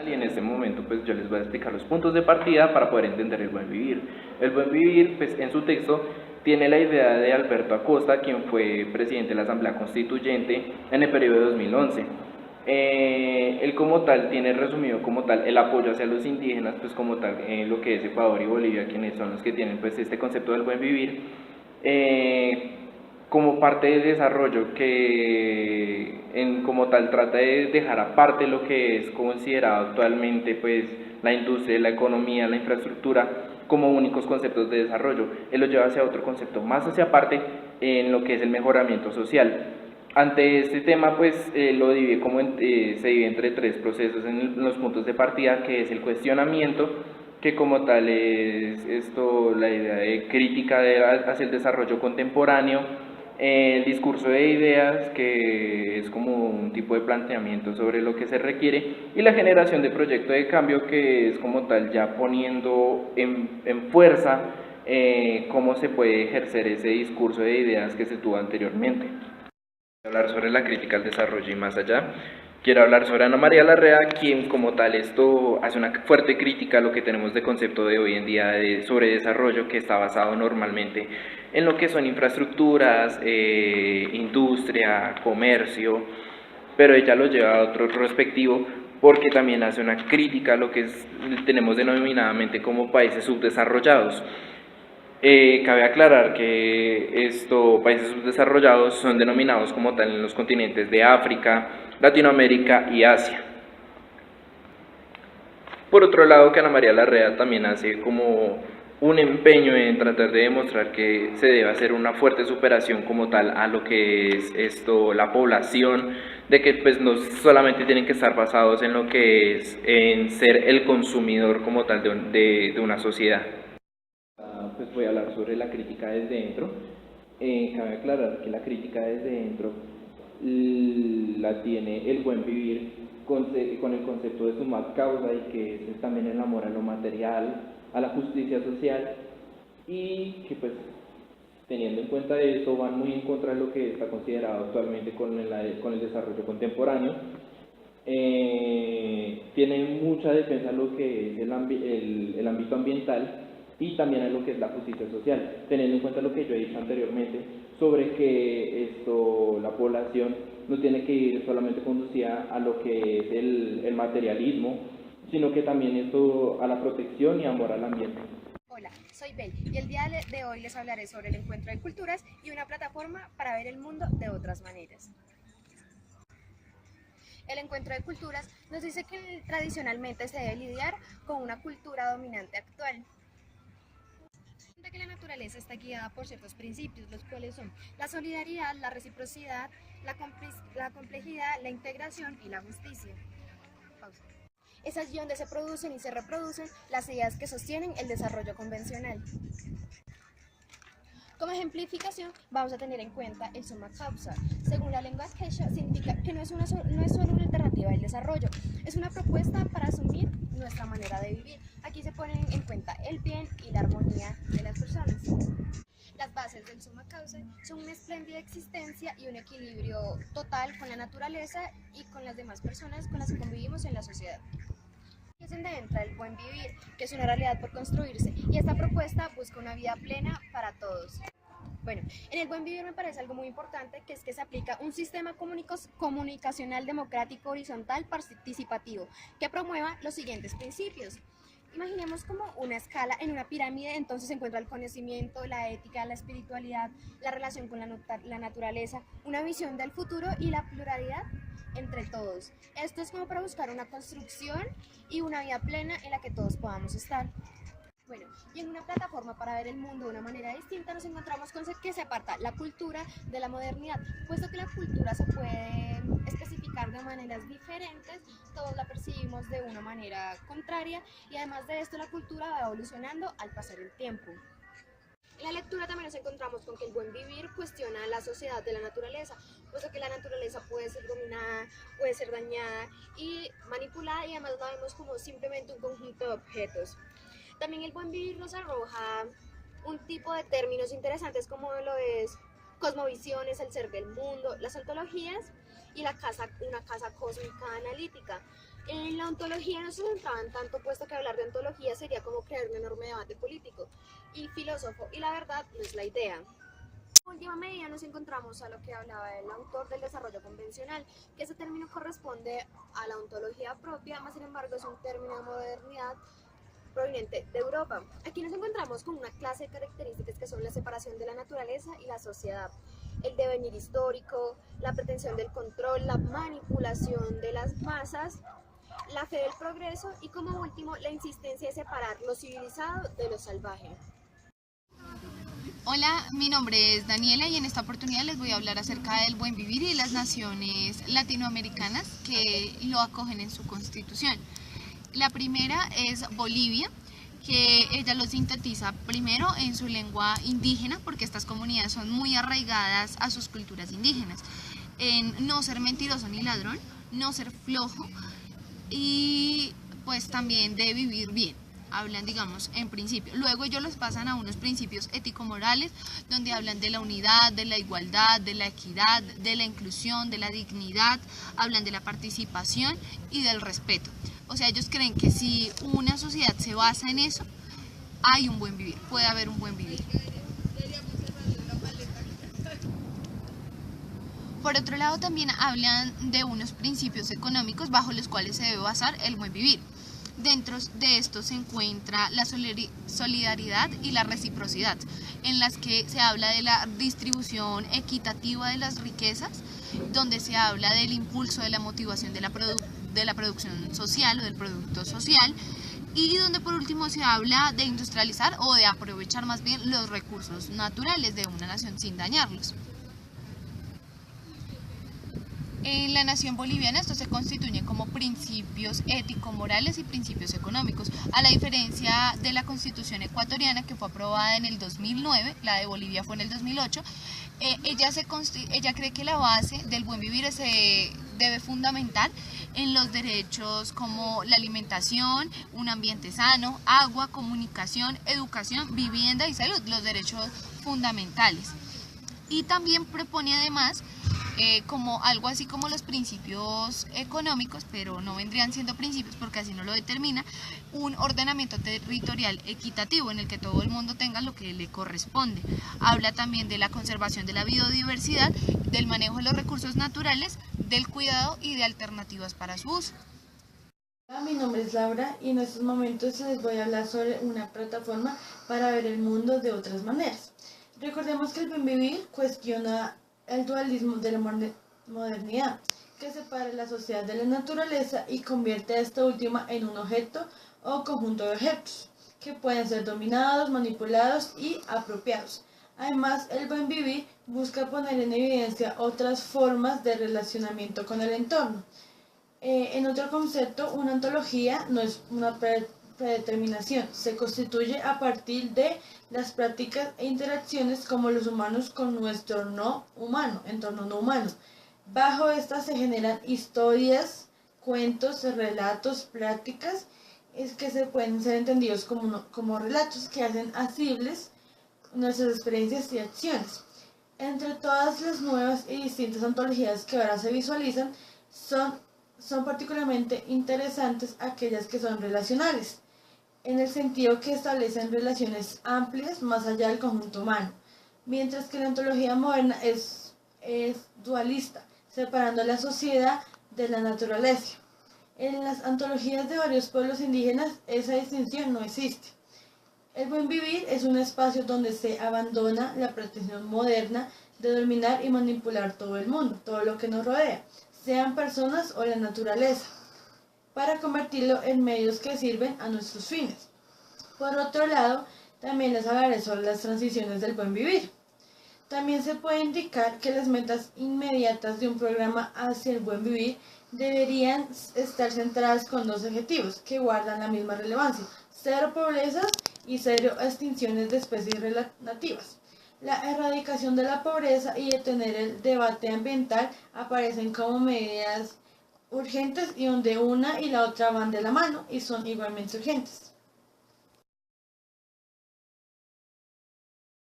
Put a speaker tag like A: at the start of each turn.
A: Y en este momento pues yo les voy a explicar los puntos de partida para poder entender el buen vivir. El buen vivir pues en su texto tiene la idea de Alberto Acosta, quien fue presidente de la Asamblea Constituyente en el periodo de 2011. Él como tal tiene resumido como tal el apoyo hacia los indígenas, pues como tal lo que es Ecuador y Bolivia, quienes son los que tienen pues este concepto del buen vivir. Eh, Como parte del desarrollo que como tal trata de dejar aparte lo que es considerado actualmente pues la industria, la economía, la infraestructura como únicos conceptos de desarrollo. Él lo lleva hacia otro concepto más hacia aparte en lo que es el mejoramiento social. Ante este tema pues lo divide se divide entre tres procesos en los puntos de partida, que es el cuestionamiento, que como tal es esto, la idea de crítica hacia el desarrollo contemporáneo, el discurso de ideas, que es como un tipo de planteamiento sobre lo que se requiere, y la generación de proyecto de cambio, que es como tal ya poniendo en fuerza cómo se puede ejercer ese discurso de ideas que se tuvo anteriormente. Hablar sobre la crítica al desarrollo y más allá. Quiero hablar sobre Ana María Larrea, quien como tal esto hace una fuerte crítica a lo que tenemos de concepto de hoy en día sobre desarrollo, que está basado normalmente en lo que son infraestructuras, industria, comercio, pero ella lo lleva a otro respectivo porque también hace una crítica a lo que tenemos denominadamente como países subdesarrollados. Cabe aclarar que estos países subdesarrollados son denominados como tal en los continentes de África, Latinoamérica y Asia. Por otro lado, que Ana María Larrea también hace como un empeño en tratar de demostrar que se debe hacer una fuerte superación como tal a lo que es la población, de que pues no solamente tienen que estar basados en lo que es en ser el consumidor como tal de una sociedad. Pues voy a hablar sobre la crítica desde dentro. Cabe aclarar que la crítica desde dentro la tiene el buen vivir con el concepto de summa causa, y que es también el amor a lo material, a la justicia social, y que pues teniendo en cuenta esto van muy en contra de lo que está considerado actualmente con el desarrollo contemporáneo. Tienen mucha defensa en lo que es el ámbito ambiental y también en lo que es la justicia social, teniendo en cuenta lo que yo he dicho anteriormente sobre que la población no tiene que ir solamente conducida a lo que es el materialismo, sino que también a la protección y amor al ambiente.
B: Hola, soy Bel y el día de hoy les hablaré sobre el encuentro de culturas y una plataforma para ver el mundo de otras maneras. El encuentro de culturas nos dice que tradicionalmente se debe lidiar con una cultura dominante actual, que la naturaleza está guiada por ciertos principios, los cuales son la solidaridad, la reciprocidad, la complejidad, la integración y la justicia. Pausa. Es allí donde se producen y se reproducen las ideas que sostienen el desarrollo convencional. Como ejemplificación, vamos a tener en cuenta el summa causa. Según la lengua quechua, significa que no es solo una alternativa del desarrollo, es una propuesta para asumir nuestra manera de vivir. Aquí se ponen en cuenta el bien y la armonía de las personas. Las bases del summa causa son una espléndida existencia y un equilibrio total con la naturaleza y con las demás personas con las que convivimos en la sociedad. Es donde entra el buen vivir, que es una realidad por construirse, y esta propuesta busca una vida plena para todos. Bueno, en el buen vivir me parece algo muy importante, que es que se aplica un sistema comunicacional democrático horizontal participativo que promueva los siguientes principios. Imaginemos como una escala en una pirámide, entonces se encuentra el conocimiento, la ética, la espiritualidad, la relación con la naturaleza, una visión del futuro y la pluralidad entre todos. Esto es como para buscar una construcción y una vida plena en la que todos podamos estar. Bueno, y en una plataforma para ver el mundo de una manera distinta nos encontramos con que se aparta la cultura de la modernidad, puesto que la cultura se puede especificar de maneras diferentes, todos la percibimos de una manera contraria, y además de esto la cultura va evolucionando al pasar el tiempo. En la lectura también nos encontramos con que el buen vivir cuestiona la sociedad de la naturaleza, puesto que la naturaleza puede ser dominada, puede ser dañada y manipulada, y además la vemos como simplemente un conjunto de objetos. También el buen vivir nos arroja un tipo de términos interesantes como lo es cosmovisiones, el ser del mundo, las ontologías y una casa cósmica analítica. En la ontología no se centraban tanto, puesto que hablar de ontología sería como crear un enorme debate político y filósofo, y la verdad no es la idea. En última medida nos encontramos a lo que hablaba el autor del desarrollo convencional, que ese término corresponde a la ontología propia, más sin embargo es un término de modernidad proveniente de Europa. Aquí nos encontramos con una clase de características que son la separación de la naturaleza y la sociedad, el devenir histórico, la pretensión del control, la manipulación de las masas, la fe del progreso y como último la insistencia de separar lo civilizado de lo salvaje.
C: Hola, mi nombre es Daniela y en esta oportunidad les voy a hablar acerca del buen vivir y de las naciones latinoamericanas que lo acogen en su constitución. La primera es Bolivia, que ella lo sintetiza primero en su lengua indígena, porque estas comunidades son muy arraigadas a sus culturas indígenas, en no ser mentiroso ni ladrón, no ser flojo y pues también de vivir bien. Hablan, digamos, en principio. Luego ellos los pasan a unos principios ético-morales, donde hablan de la unidad, de la igualdad, de la equidad, de la inclusión, de la dignidad, hablan de la participación y del respeto. O sea, ellos creen que si una sociedad se basa en eso, hay un buen vivir, puede haber un buen vivir. Por otro lado, también hablan de unos principios económicos bajo los cuales se debe basar el buen vivir. Dentro de esto se encuentra la solidaridad y la reciprocidad, en las que se habla de la distribución equitativa de las riquezas, donde se habla del impulso de la motivación de la producción social o del producto social, y donde por último se habla de industrializar o de aprovechar más bien los recursos naturales de una nación sin dañarlos. En la nación boliviana esto se constituye como principios ético-morales y principios económicos, a la diferencia de la constitución ecuatoriana que fue aprobada en el 2009, la de Bolivia fue en el 2008, ella cree que la base del buen vivir se debe fundamentar en los derechos como la alimentación, un ambiente sano, agua, comunicación, educación, vivienda y salud, los derechos fundamentales. Y también propone además como algo así como los principios económicos, pero no vendrían siendo principios porque así no lo determina, un ordenamiento territorial equitativo en el que todo el mundo tenga lo que le corresponde. Habla también de la conservación de la biodiversidad, del manejo de los recursos naturales, del cuidado y de alternativas para su uso.
D: Hola, mi nombre es Laura y en estos momentos les voy a hablar sobre una plataforma para ver el mundo de otras maneras. Recordemos que el buen vivir cuestiona el dualismo de la modernidad, que separa la sociedad de la naturaleza y convierte a esta última en un objeto o conjunto de objetos, que pueden ser dominados, manipulados y apropiados. Además, el buen vivir busca poner en evidencia otras formas de relacionamiento con el entorno. En otro concepto, una ontología no es una predeterminación, se constituye a partir de las prácticas e interacciones como los humanos con nuestro entorno no humano. Bajo estas se generan historias, cuentos, relatos, prácticas que se pueden ser entendidos como relatos que hacen asibles nuestras experiencias y acciones. Entre todas las nuevas y distintas ontologías que ahora se visualizan, son particularmente interesantes aquellas que son relacionales, en el sentido que establecen relaciones amplias más allá del conjunto humano, mientras que la ontología moderna es dualista, separando la sociedad de la naturaleza. En las antologías de varios pueblos indígenas esa distinción no existe. El buen vivir es un espacio donde se abandona la pretensión moderna de dominar y manipular todo el mundo, todo lo que nos rodea, sean personas o la naturaleza, para convertirlo en medios que sirven a nuestros fines. Por otro lado, también les hablaré sobre las transiciones del buen vivir. También se puede indicar que las metas inmediatas de un programa hacia el buen vivir deberían estar centradas con dos objetivos que guardan la misma relevancia: cero pobrezas y cero extinciones de especies relativas. La erradicación de la pobreza y detener el debate ambiental aparecen como medidas urgentes y donde una y la otra van de la mano y son igualmente urgentes.